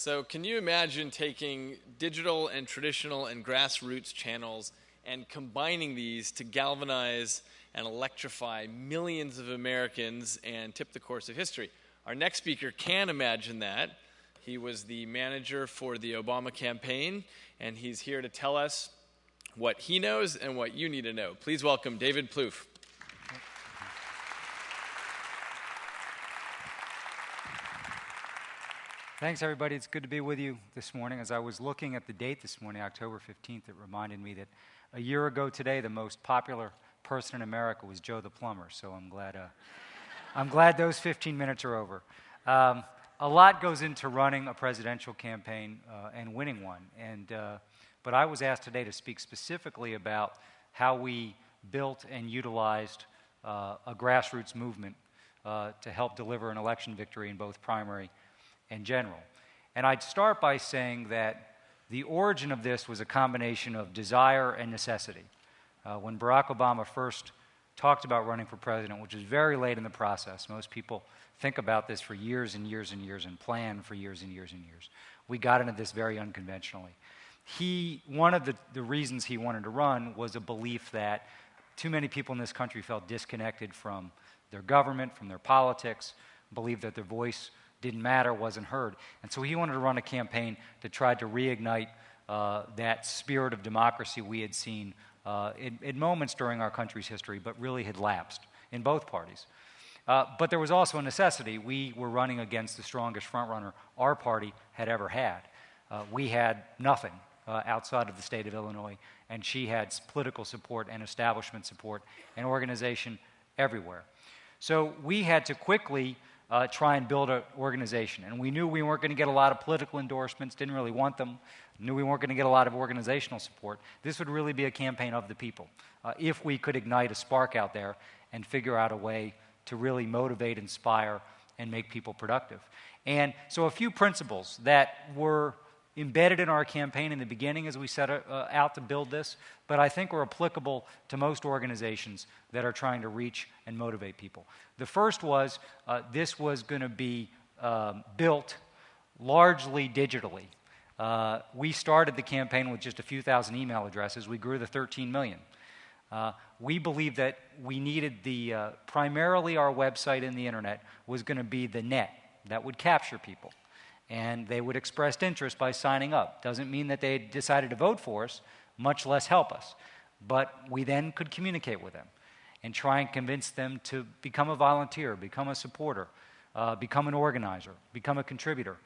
So can you imagine taking digital and traditional and grassroots channels and combining these to galvanize and electrify millions of Americans and tip the course of history? Our next speaker can imagine that. He was the manager for the Obama campaign, and he's here to tell us what he knows and what you need to know. Please welcome David Plouffe. Thanks, everybody. It's good to be with you this morning. As I was looking at the date this morning, October 15th, it reminded me that a year ago today, the most popular person in America was Joe the Plumber. So I'm glad those 15 minutes are over. A lot goes into running a presidential campaign and winning one. But I was asked today to speak specifically about how we built and utilized a grassroots movement to help deliver an election victory in both primary and general. And I'd start by saying that the origin of this was a combination of desire and necessity. When Barack Obama first talked about running for president, which was very late in the process, most people think about this for years and years and years and plan for years and years and years. We got into this very unconventionally. One of the reasons he wanted to run was a belief that too many people in this country felt disconnected from their government, from their politics, believed that their voice didn't matter, wasn't heard. And so he wanted to run a campaign to try to reignite that spirit of democracy we had seen in moments during our country's history, but really had lapsed in both parties. But there was also a necessity. We were running against the strongest frontrunner our party had ever had. We had nothing outside of the state of Illinois, and she had political support and establishment support and organization everywhere. So we had to quickly try and build an organization. And we knew we weren't going to get a lot of political endorsements, didn't really want them, knew we weren't going to get a lot of organizational support. This would really be a campaign of the people if we could ignite a spark out there and figure out a way to really motivate, inspire, and make people productive. And so a few principles that were embedded in our campaign in the beginning as we set out to build this, but I think are applicable to most organizations that are trying to reach and motivate people. The first was this was going to be built largely digitally. We started the campaign with just a few thousand email addresses. We grew to 13 million. We believed that we needed primarily our website and the internet was going to be the net that would capture people. And they would express interest by signing up. Doesn't mean that they decided to vote for us, much less help us. But we then could communicate with them and try and convince them to become a volunteer, become a supporter, become an organizer, become a contributor.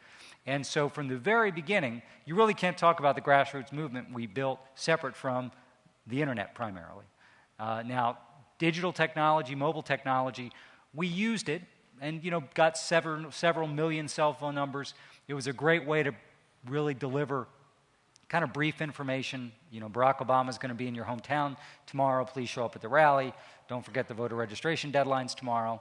And so from the very beginning, you really can't talk about the grassroots movement we built separate from the internet primarily. Now, digital technology, mobile technology, we used it and got several million cell phone numbers. It was a great way to really deliver kind of brief information. Barack Obama is going to be in your hometown tomorrow. Please show up at the rally. Don't forget the voter registration deadlines tomorrow.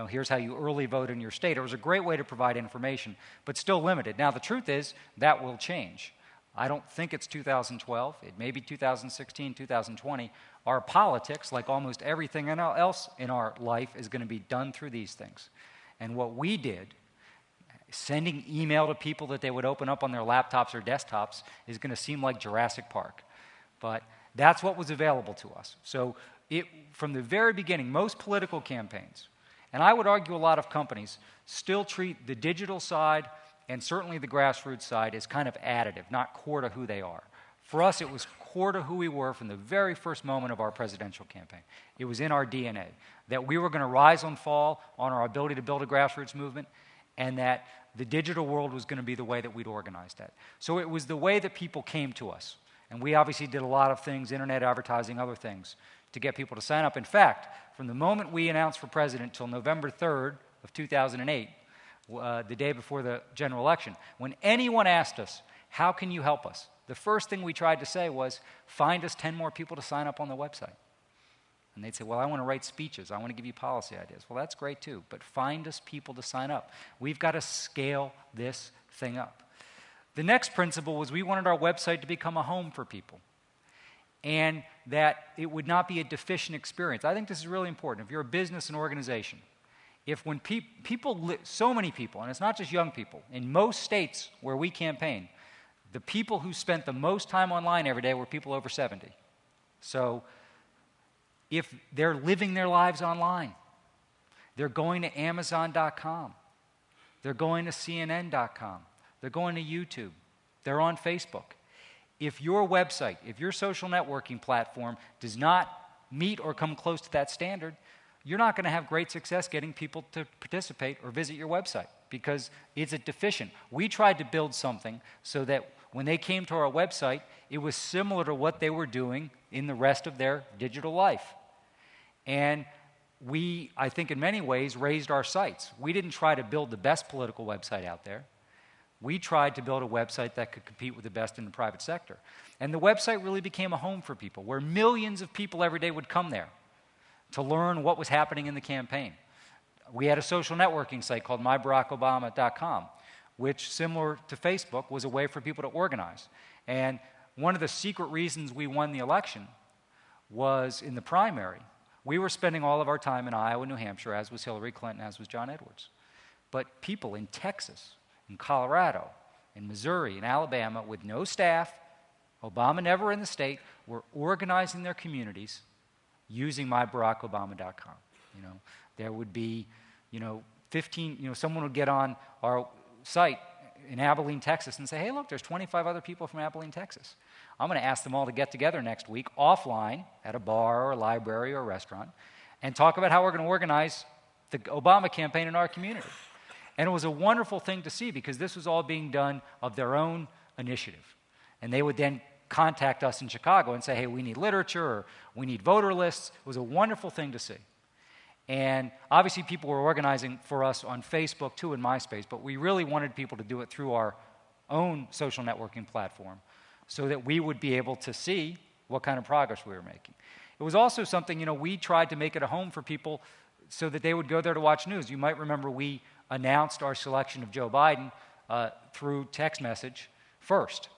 Here's how you early vote in your state. It was a great way to provide information, but still limited. Now, the truth is that will change. I don't think it's 2012. It may be 2016, 2020. Our politics, like almost everything else in our life, is going to be done through these things. And what we did, sending email to people that they would open up on their laptops or desktops, is going to seem like Jurassic Park. But that's what was available to us. So from the very beginning, most political campaigns, and I would argue a lot of companies, still treat the digital side and certainly the grassroots side as kind of additive, not core to who they are. For us, it was core to who we were from the very first moment of our presidential campaign. It was in our DNA that we were going to rise and fall on our ability to build a grassroots movement, and that the digital world was going to be the way that we'd organize that. So it was the way that people came to us. And we obviously did a lot of things, internet advertising, other things, to get people to sign up. In fact, from the moment we announced for president till November 3rd of 2008, the day before the general election, when anyone asked us, how can you help us? The first thing we tried to say was, find us 10 more people to sign up on the website. And they'd say, well, I want to write speeches. I want to give you policy ideas. Well, that's great too, but find us people to sign up. We've got to scale this thing up. The next principle was we wanted our website to become a home for people, and that it would not be a deficient experience. I think this is really important. If you're a business and organization, If when so many people, and it's not just young people, in most states where we campaign, the people who spent the most time online every day were people over 70. So if they're living their lives online, they're going to Amazon.com, they're going to CNN.com, they're going to YouTube, they're on Facebook. If your website, if your social networking platform does not meet or come close to that standard, you're not going to have great success getting people to participate or visit your website because it's deficient. We tried to build something so that when they came to our website, it was similar to what they were doing in the rest of their digital life. And we, I think in many ways, raised our sights. We didn't try to build the best political website out there. We tried to build a website that could compete with the best in the private sector. And the website really became a home for people, where millions of people every day would come there to learn what was happening in the campaign. We had a social networking site called mybarackobama.com, which, similar to Facebook, was a way for people to organize. And one of the secret reasons we won the election was in the primary. We were spending all of our time in Iowa, New Hampshire, as was Hillary Clinton, as was John Edwards. But people in Texas, in Colorado, in Missouri, in Alabama, with no staff, Obama never in the state, were organizing their communities using mybarackobama.com. There would be, 15, someone would get on our site in Abilene, Texas and say, hey, look, there's 25 other people from Abilene, Texas. I'm going to ask them all to get together next week offline at a bar or a library or a restaurant and talk about how we're going to organize the Obama campaign in our community. And it was a wonderful thing to see because this was all being done of their own initiative. And they would then contact us in Chicago and say, hey, we need literature or we need voter lists. It was a wonderful thing to see. And obviously people were organizing for us on Facebook too and MySpace, but we really wanted people to do it through our own social networking platform so that we would be able to see what kind of progress we were making. It was also something, we tried to make it a home for people so that they would go there to watch news. You might remember we announced our selection of Joe Biden through text message first.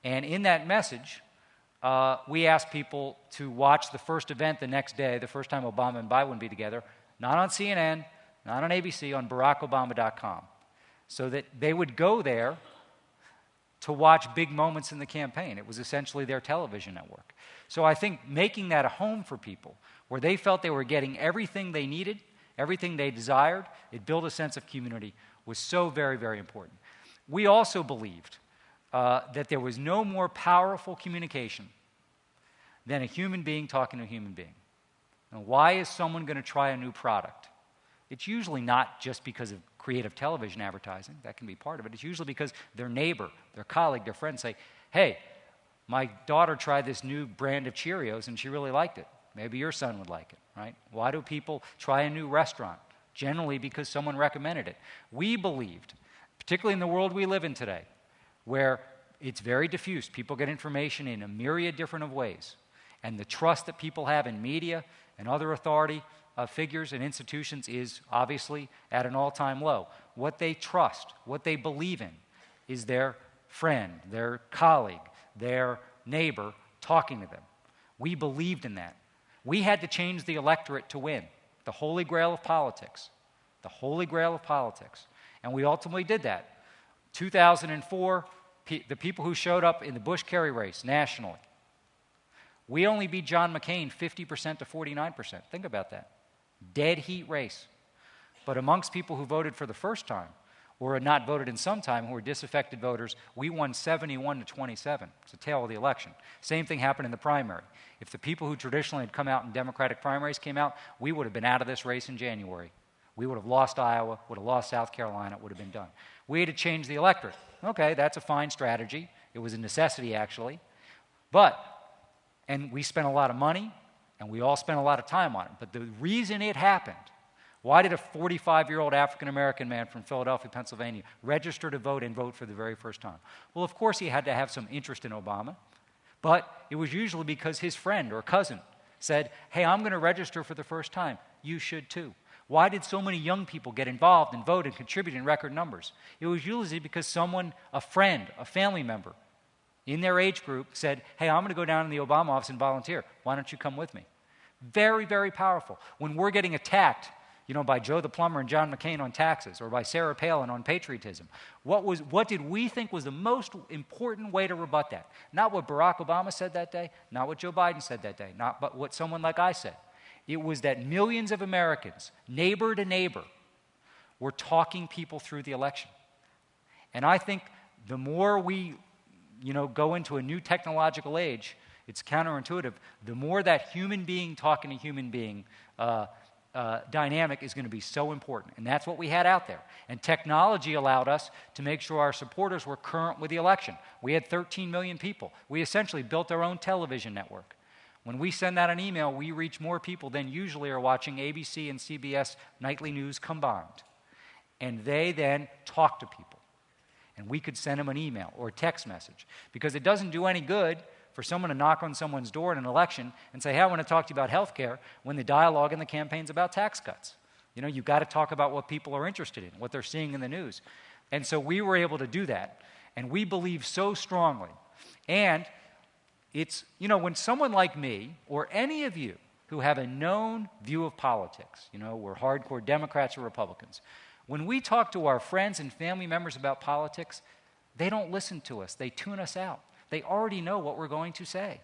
And in that message, we asked people to watch the first event the next day, the first time Obama and Biden would be together, not on CNN, not on ABC, on barackobama.com, so that they would go there to watch big moments in the campaign. It was essentially their television network. So I think making that a home for people, where they felt they were getting everything they needed, everything they desired, it built a sense of community, was so very, very important. We also believed that there was no more powerful communication than a human being talking to a human being. And why is someone going to try a new product? It's usually not just because of creative television advertising. That can be part of it. It's usually because their neighbor, their colleague, their friend say, hey, my daughter tried this new brand of Cheerios and she really liked it. Maybe your son would like it, right? Why do people try a new restaurant? Generally because someone recommended it. We believed, particularly in the world we live in today, where it's very diffuse. People get information in a myriad different of ways. And the trust that people have in media and other authority figures and institutions is obviously at an all-time low. What they trust, what they believe in, is their friend, their colleague, their neighbor talking to them. We believed in that. We had to change the electorate to win, the holy grail of politics, the holy grail of politics. And we ultimately did that. 2004, the people who showed up in the Bush-Kerry race nationally, we only beat John McCain 50% to 49%. Think about that. Dead heat race. But amongst people who voted for the first time, or had not voted in some time, who were disaffected voters, we won 71 to 27. It's a tail of the election. Same thing happened in the primary. If the people who traditionally had come out in Democratic primaries came out, we would have been out of this race in January. We would have lost Iowa, would have lost South Carolina, it would have been done. We had to change the electorate. Okay, that's a fine strategy. It was a necessity, actually. And we spent a lot of money, and we all spent a lot of time on it. But the reason it happened, why did a 45-year-old African-American man from Philadelphia, Pennsylvania, register to vote and vote for the very first time? Well, of course he had to have some interest in Obama, but it was usually because his friend or cousin said, hey, I'm going to register for the first time. You should too. Why did so many young people get involved and vote and contribute in record numbers? It was usually because someone, a friend, a family member in their age group said, hey, I'm going to go down in the Obama office and volunteer. Why don't you come with me? Very, very powerful. When we're getting attacked, by Joe the Plumber and John McCain on taxes, or by Sarah Palin on patriotism? What did we think was the most important way to rebut that? Not what Barack Obama said that day, not what Joe Biden said that day, but what someone like I said. It was that millions of Americans, neighbor to neighbor, were talking people through the election. And I think the more we, go into a new technological age, it's counterintuitive, the more that human being talking to human being dynamic is going to be so important. And that's what we had out there. And technology allowed us to make sure our supporters were current with the election. We had 13 million people. We essentially built our own television network. When we send out an email, we reach more people than usually are watching ABC and CBS nightly news combined. And they then talk to people. And we could send them an email or a text message. Because it doesn't do any good for someone to knock on someone's door in an election and say, hey, I want to talk to you about health care, when the dialogue in the campaign's about tax cuts. You've got to talk about what people are interested in, what they're seeing in the news. And so we were able to do that. And we believe so strongly. And it's, when someone like me or any of you who have a known view of politics, we're hardcore Democrats or Republicans, when we talk to our friends and family members about politics, they don't listen to us. They tune us out. They already know what we're going to say.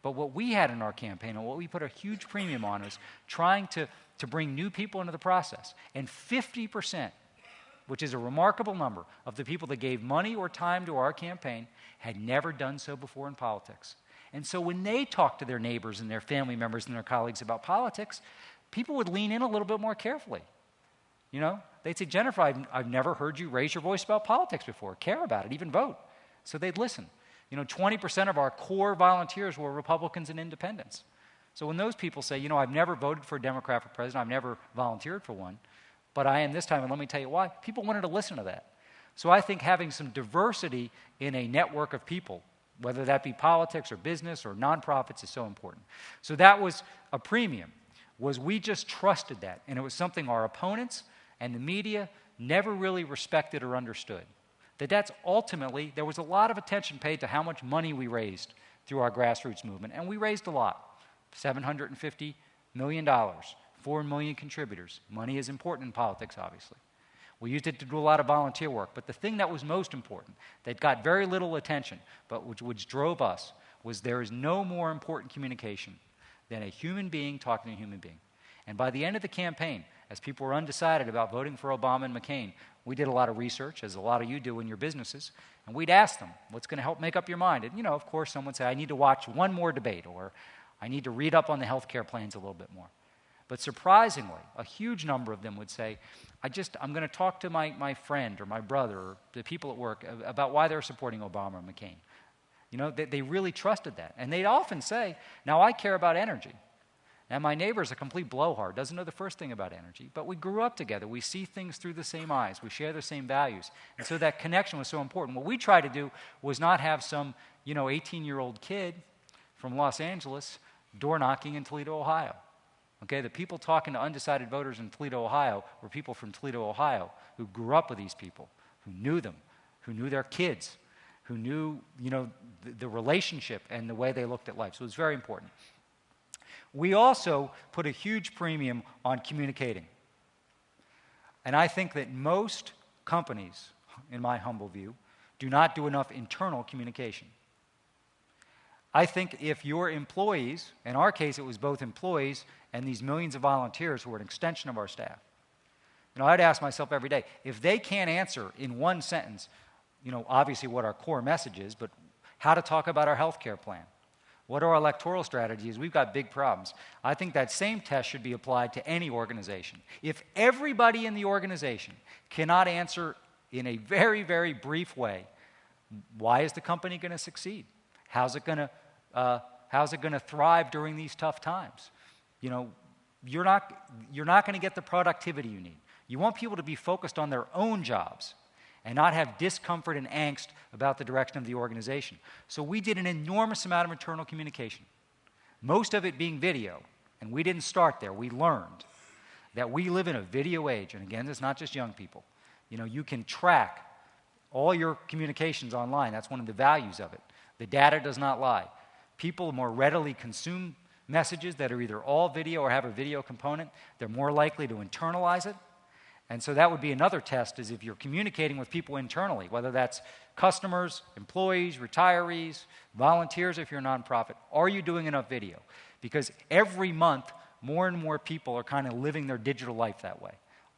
But what we had in our campaign and what we put a huge premium on is trying to bring new people into the process. And 50%, which is a remarkable number, of the people that gave money or time to our campaign had never done so before in politics. And so when they talked to their neighbors and their family members and their colleagues about politics, people would lean in a little bit more carefully. They'd say, Jennifer, I've never heard you raise your voice about politics before, care about it, even vote. So they'd listen. 20% of our core volunteers were Republicans and independents. So when those people say, I've never voted for a Democrat for president, I've never volunteered for one, but I am this time, and let me tell you why, people wanted to listen to that. So I think having some diversity in a network of people, whether that be politics or business or nonprofits, is so important. So that was a premium, was we just trusted that, and it was something our opponents and the media never really respected or understood. That's ultimately, there was a lot of attention paid to how much money we raised through our grassroots movement, and we raised a lot, $750 million, 4 million contributors. Money is important in politics, obviously. We used it to do a lot of volunteer work, but the thing that was most important, that got very little attention, but which drove us, was there is no more important communication than a human being talking to a human being. And by the end of the campaign, as people were undecided about voting for Obama and McCain, we did a lot of research, as a lot of you do in your businesses, and we'd ask them, what's going to help make up your mind? And, of course, someone would say, I need to watch one more debate, or I need to read up on the health care plans a little bit more. But surprisingly, a huge number of them would say, I'm going to talk to my friend or my brother or the people at work about why they're supporting Obama or McCain. They really trusted that. And they'd often say, now I care about energy. And my neighbor's a complete blowhard, doesn't know the first thing about energy. But we grew up together. We see things through the same eyes. We share the same values. And so that connection was so important. What we tried to do was not have some, 18-year-old kid from Los Angeles door knocking in Toledo, Ohio. Okay, the people talking to undecided voters in Toledo, Ohio were people from Toledo, Ohio, who grew up with these people, who knew them, who knew their kids, who knew, the relationship and the way they looked at life. So it was very important. We also put a huge premium on communicating. And I think that most companies, in my humble view, do not do enough internal communication. I think if your employees, in our case it was both employees and these millions of volunteers who were an extension of our staff, I'd ask myself every day, if they can't answer in one sentence, obviously what our core message is, but how to talk about our health care plan, what our electoral strategy is, we've got big problems. I think that same test should be applied to any organization. If everybody in the organization cannot answer in a very, very brief way, why is the company going to succeed? How's it going to thrive during these tough times? You're not going to get the productivity you need. You want people to be focused on their own jobs and not have discomfort and angst about the direction of the organization. So we did an enormous amount of internal communication, most of it being video, and we didn't start there. We learned that we live in a video age, and again, it's not just young people. You can track all your communications online. That's one of the values of it. The data does not lie. People more readily consume messages that are either all video or have a video component, they're more likely to internalize it. And so that would be another test, is if you're communicating with people internally, whether that's customers, employees, retirees, volunteers if you're a nonprofit, are you doing enough video? Because every month, more and more people are kind of living their digital life that way.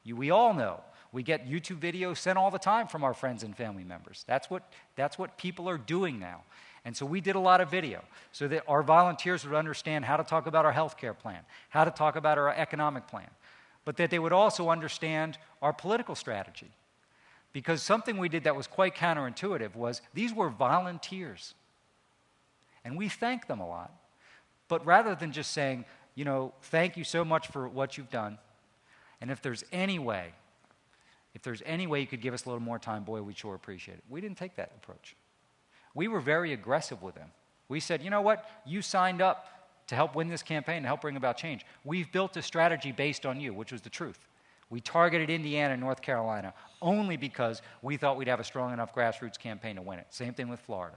We all know. We get YouTube videos sent all the time from our friends and family members. That's what people are doing now. And so we did a lot of video so that our volunteers would understand how to talk about our healthcare plan, how to talk about our economic plan, but that they would also understand our political strategy. Because something we did that was quite counterintuitive was these were volunteers. And we thank them a lot. But rather than just saying, thank you so much for what you've done, and if there's any way you could give us a little more time, boy, we'd sure appreciate it. We didn't take that approach. We were very aggressive with them. We said, you know what? You signed up to help win this campaign, to help bring about change. We've built a strategy based on you, which was the truth. We targeted Indiana and North Carolina only because we thought we'd have a strong enough grassroots campaign to win it. Same thing with Florida.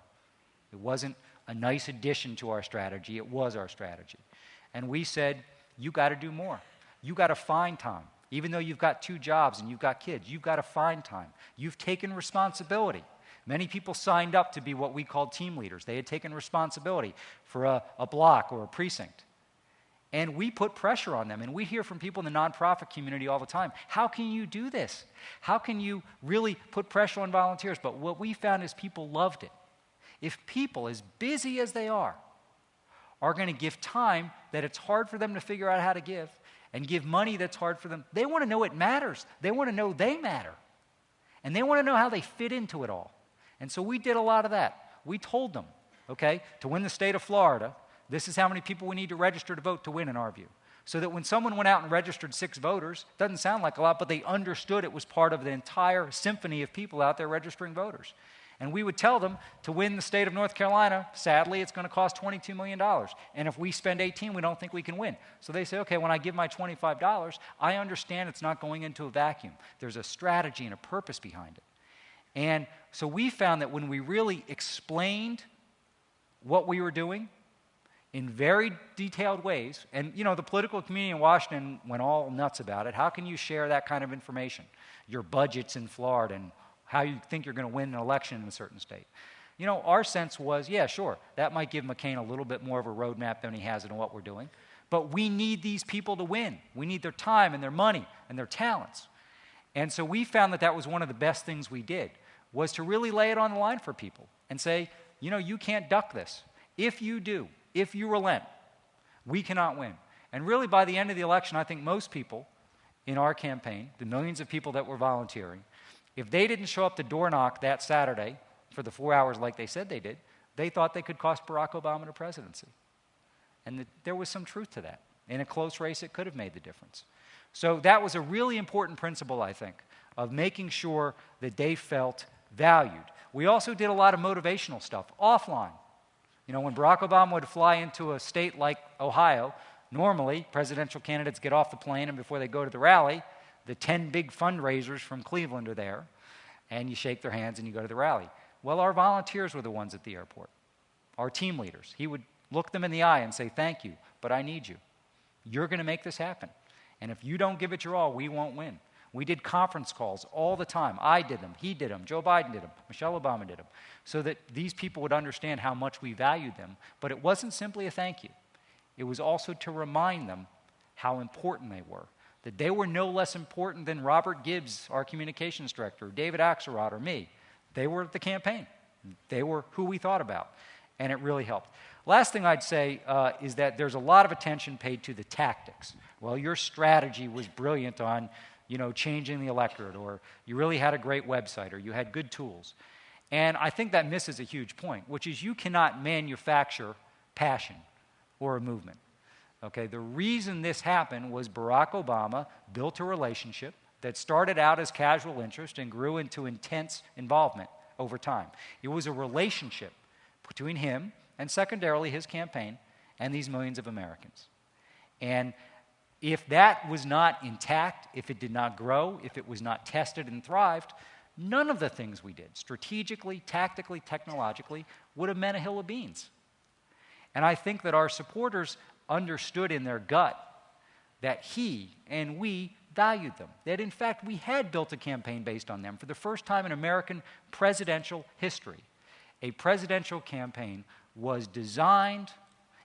It wasn't a nice addition to our strategy. It was our strategy. And we said, you got to do more. You got to find time. Even though you've got 2 jobs and you've got kids, you've got to find time. You've taken responsibility. Many people signed up to be what we called team leaders. They had taken responsibility for a block or a precinct. And we put pressure on them. And we hear from people in the nonprofit community all the time, how can you do this? How can you really put pressure on volunteers? But what we found is people loved it. If people, as busy as they are going to give time that it's hard for them to figure out how to give, and give money that's hard for them, they want to know it matters. They want to know they matter. And they want to know how they fit into it all. And so we did a lot of that. We told them, okay, to win the state of Florida, this is how many people we need to register to vote to win in our view. So that when someone went out and registered 6 voters, doesn't sound like a lot, but they understood it was part of the entire symphony of people out there registering voters. And we would tell them to win the state of North Carolina, sadly, it's going to cost $22 million. And if we spend 18, we don't think we can win. So they say, okay, when I give my $25, I understand it's not going into a vacuum. There's a strategy and a purpose behind it. And so we found that when we really explained what we were doing in very detailed ways, and the political community in Washington went all nuts about it. How can you share that kind of information? Your budgets in Florida and how you think you're going to win an election in a certain state. Our sense was, yeah, sure, that might give McCain a little bit more of a roadmap than he has in what we're doing, but we need these people to win. We need their time and their money and their talents. And so we found that was one of the best things we did, was to really lay it on the line for people and say, you can't duck this. If you do, if you relent, we cannot win. And really by the end of the election, I think most people in our campaign, the millions of people that were volunteering, if they didn't show up to door knock that Saturday for the 4 hours like they said they did, they thought they could cost Barack Obama the presidency. And there was some truth to that. In a close race, it could have made the difference. So that was a really important principle, I think, of making sure that they felt valued. We also did a lot of motivational stuff offline. When Barack Obama would fly into a state like Ohio, normally presidential candidates get off the plane and before they go to the rally, the 10 big fundraisers from Cleveland are there, and you shake their hands and you go to the rally. Well, our volunteers were the ones at the airport, our team leaders. He would look them in the eye and say, thank you, but I need you. You're going to make this happen. And if you don't give it your all, we won't win. We did conference calls all the time. I did them, he did them, Joe Biden did them, Michelle Obama did them, so that these people would understand how much we valued them. But it wasn't simply a thank you. It was also to remind them how important they were. That they were no less important than Robert Gibbs, our communications director, David Axelrod, or me. They were the campaign. They were who we thought about, and it really helped. Last thing I'd say is that there's a lot of attention paid to the tactics. Well, your strategy was brilliant on, changing the electorate, or you really had a great website, or you had good tools. And I think that misses a huge point, which is you cannot manufacture passion or a movement. Okay, the reason this happened was Barack Obama built a relationship that started out as casual interest and grew into intense involvement over time. It was a relationship between him and secondarily his campaign and these millions of Americans. And if that was not intact, if it did not grow, if it was not tested and thrived, none of the things we did, strategically, tactically, technologically, would have meant a hill of beans. And I think that our supporters understood in their gut that he and we valued them. That in fact we had built a campaign based on them. For the first time in American presidential history, a presidential campaign was designed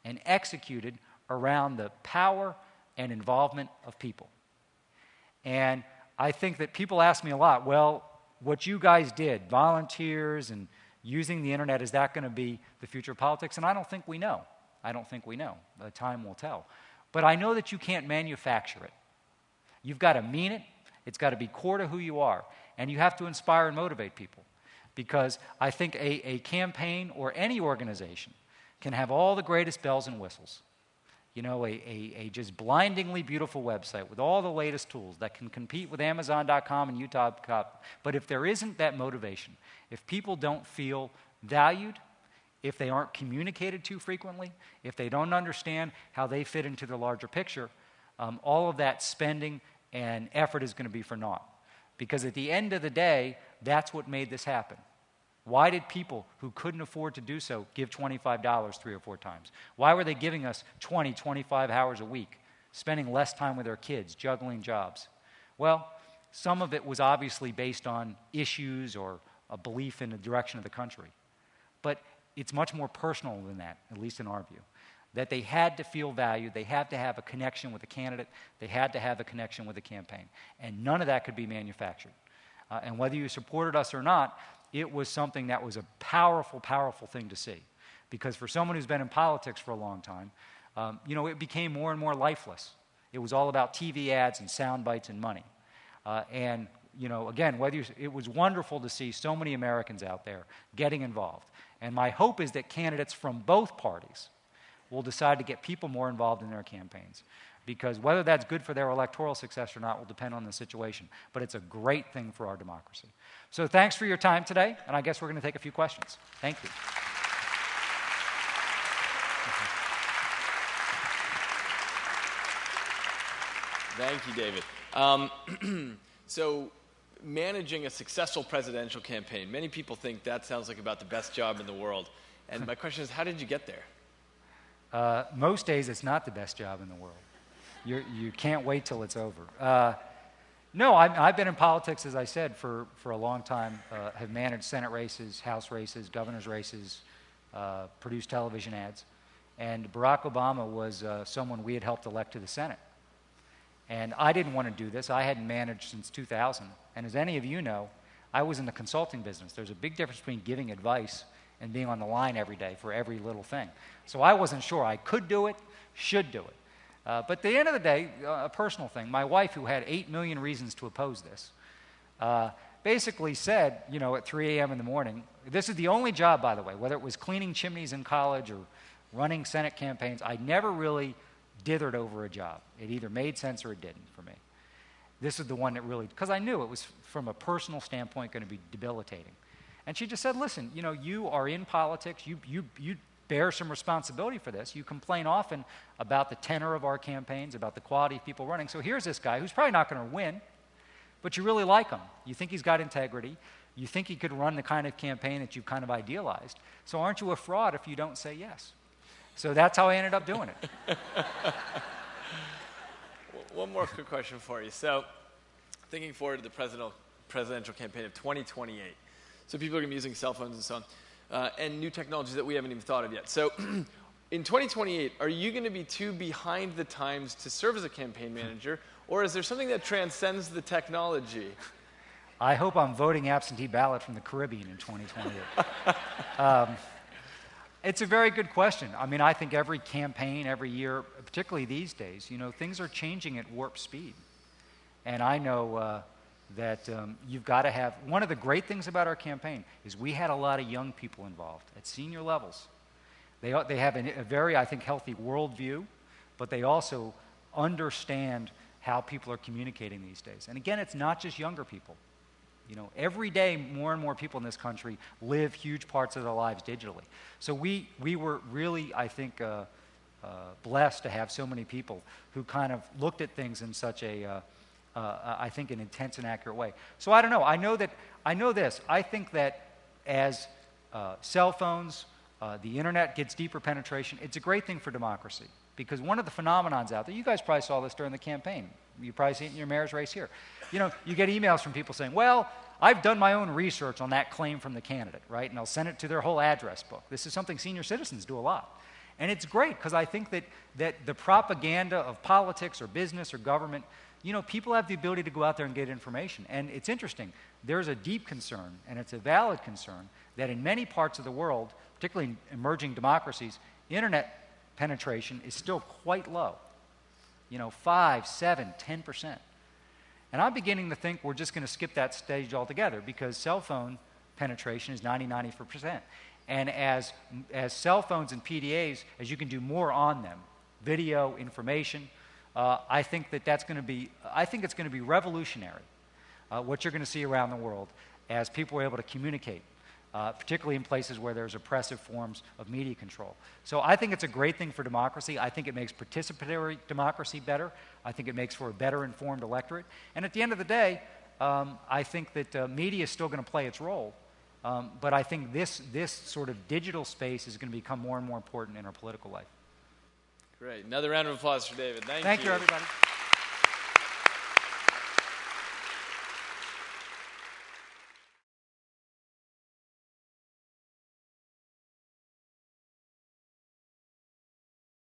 and executed around the power and involvement of people. And I think that people ask me a lot, well, what you guys did, volunteers and using the internet, is that going to be the future of politics? And I don't think we know. I don't think we know. Time will tell. But I know that you can't manufacture it. You've got to mean it. It's got to be core to who you are. And you have to inspire and motivate people. Because I think a campaign or any organization can have all the greatest bells and whistles. You know, a just blindingly beautiful website with all the latest tools that can compete with Amazon.com and Utah.com. But if there isn't that motivation, if people don't feel valued, if they aren't communicated to frequently, if they don't understand how they fit into the larger picture, all of that spending and effort is going to be for naught. Because at the end of the day, that's what made this happen. Why did people who couldn't afford to do so give $25 3 or 4 times? Why were they giving us 20, 25 hours a week, spending less time with their kids, juggling jobs? Well, some of it was obviously based on issues or a belief in the direction of the country. But it's much more personal than that, at least in our view. That they had to feel valued, they had to have a connection with the candidate, they had to have a connection with the campaign. And none of that could be manufactured. And whether you supported us or not, it was something that was a powerful, powerful thing to see. Because for someone who's been in politics for a long time, it became more and more lifeless. It was all about TV ads and sound bites and money. Again, it was wonderful to see so many Americans out there getting involved. And my hope is that candidates from both parties will decide to get people more involved in their campaigns. Because whether that's good for their electoral success or not will depend on the situation. But it's a great thing for our democracy. So thanks for your time today, and I guess we're going to take a few questions. Thank you. Thank you, David. So managing a successful presidential campaign, many people think that sounds like about the best job in the world. And my question is, how did you get there? Most days it's not the best job in the world. You can't wait till it's over. No, I've been in politics, as I said, for a long time. Have managed Senate races, House races, governor's races, produced television ads. And Barack Obama was someone we had helped elect to the Senate. And I didn't want to do this. I hadn't managed since 2000. And as any of you know, I was in the consulting business. There's a big difference between giving advice and being on the line every day for every little thing. So I wasn't sure I could do it, should do it. But at the end of the day, a personal thing, my wife, who had 8 million reasons to oppose this, basically said, at 3 a.m. in the morning, this is the only job, by the way, whether it was cleaning chimneys in college or running Senate campaigns, I never really dithered over a job. It either made sense or it didn't for me. This is the one that really, because I knew it was, from a personal standpoint, going to be debilitating. And she just said, listen, you are in politics, you bear some responsibility for this. You complain often about the tenor of our campaigns, about the quality of people running. So here's this guy who's probably not going to win, but you really like him. You think he's got integrity. You think he could run the kind of campaign that you've kind of idealized. So aren't you a fraud if you don't say yes? So that's how I ended up doing it. One more quick question for you. So thinking forward to the presidential campaign of 2028. So people are going to be using cell phones and so on. And new technologies that we haven't even thought of yet. So in 2028, are you going to be too behind the times to serve as a campaign manager, or is there something that transcends the technology? I hope I'm voting absentee ballot from the Caribbean in 2028. It's a very good question. I mean, I think every campaign, every year, particularly these days, things are changing at warp speed. And I know that you've got to have, one of the great things about our campaign is we had a lot of young people involved at senior levels. They have a very, I think, healthy worldview, but they also understand how people are communicating these days. And again, it's not just younger people. Every day, more and more people in this country live huge parts of their lives digitally. So we were really, I think, blessed to have so many people who kind of looked at things in such a, I think, an intense and accurate way. So I don't know. I know this. I think that as cell phones, the internet gets deeper penetration, it's a great thing for democracy. Because one of the phenomenons out there, you guys probably saw this during the campaign. You probably see it in your mayor's race here. You know, you get emails from people saying, well, I've done my own research on that claim from the candidate, right? And I'll send it to their whole address book. This is something senior citizens do a lot. And it's great because I think that the propaganda of politics or business or government, you know, people have the ability to go out there and get information. And it's interesting. There's a deep concern, and it's a valid concern, that in many parts of the world, particularly in emerging democracies, internet penetration is still quite low. You know, 5, 7, 10%. And I'm beginning to think we're just going to skip that stage altogether because cell phone penetration is 90-94%. And as cell phones and PDAs, as you can do more on them, video, information, I think it's going to be revolutionary, what you're going to see around the world as people are able to communicate, particularly in places where there's oppressive forms of media control. So I think it's a great thing for democracy. I think it makes participatory democracy better. I think it makes for a better informed electorate. And at the end of the day, I think that media is still going to play its role. But I think this sort of digital space is going to become more and more important in our political life. Great. Another round of applause for David. Thank you. Thank you, everybody.